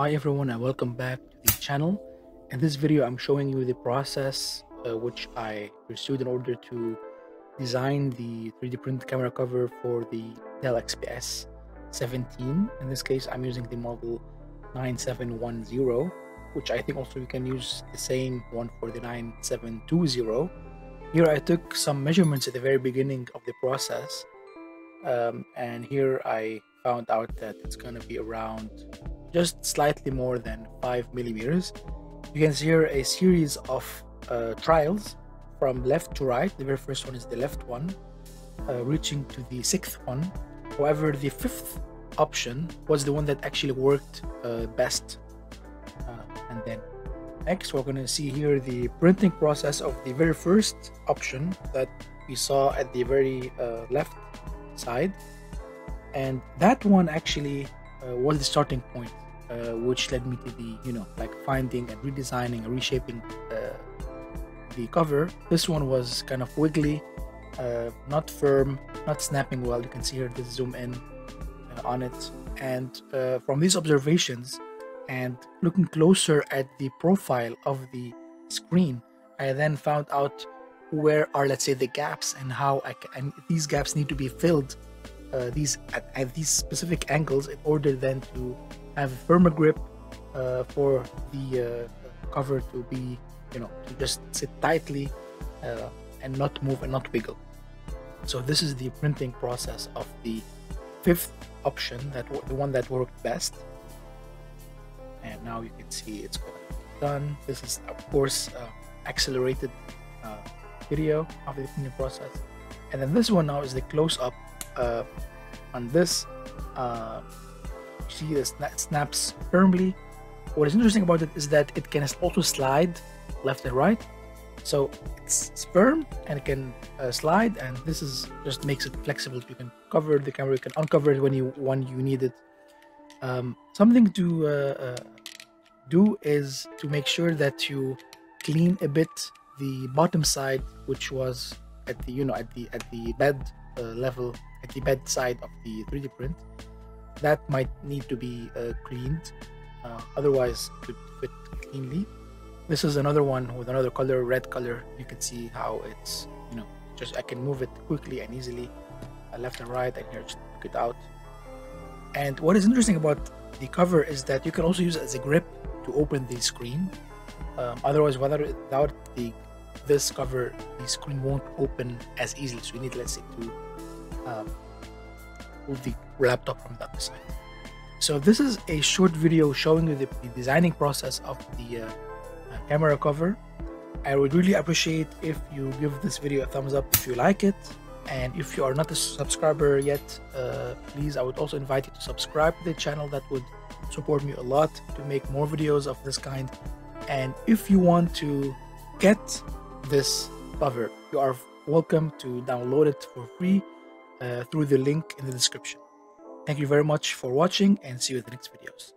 Hi everyone and welcome back to the channel. In this video I'm showing you the process which I pursued in order to design the 3D print camera cover for the Dell XPS 17. In this case I'm using the model 9710, which I think also you can use the same one for the 9720. Here I took some measurements at the very beginning of the process, and here I found out that it's going to be around just slightly more than 5 millimeters. You can see here a series of trials from left to right. The very first one is the left one, reaching to the sixth one. However, the fifth option was the one that actually worked best. And then next we're going to see here the printing process of the very first option that we saw at the very left side, and that one actually was the starting point, which led me to the like finding and redesigning and reshaping the cover. This one was kind of wiggly, not firm, not snapping well. You can see here, just zoom in on it, and from these observations and looking closer at the profile of the screen, I then found out where are, let's say, the gaps and how and these gaps need to be filled these at these specific angles in order then to have a firmer grip for the cover to be, to just sit tightly and not move and not wiggle. So this is the printing process of the fifth option, the one that worked best. And now you can see it's done. This is of course accelerated video of the printing process, and then this one now is the close-up on this. You see this snaps firmly. What is interesting about it is that it can also slide left and right, so it's firm and it can slide, and this is just makes it flexible. You can cover the camera, you can uncover it when you need it. Something to do is to make sure that you clean a bit the bottom side, which was at the at the bed level, at the bed side of the 3D print. That might need to be cleaned, otherwise it could fit cleanly. This is another one with another color, red color. You can see how it's, just I can move it quickly and easily left and right, and here just took it out. And what is interesting about the cover is that you can also use it as a grip to open the screen. Otherwise, without this cover, the screen won't open as easily. So you need, let's say, to move the laptop from the other side. So this is a short video showing you the designing process of the camera cover. I would really appreciate if you give this video a thumbs up if you like it. And if you are not a subscriber yet, please, I would also invite you to subscribe to the channel. That would support me a lot to make more videos of this kind. And if you want to get this cover, you are welcome to download it for free through the link in the description. Thank you very much for watching, and see you in the next videos.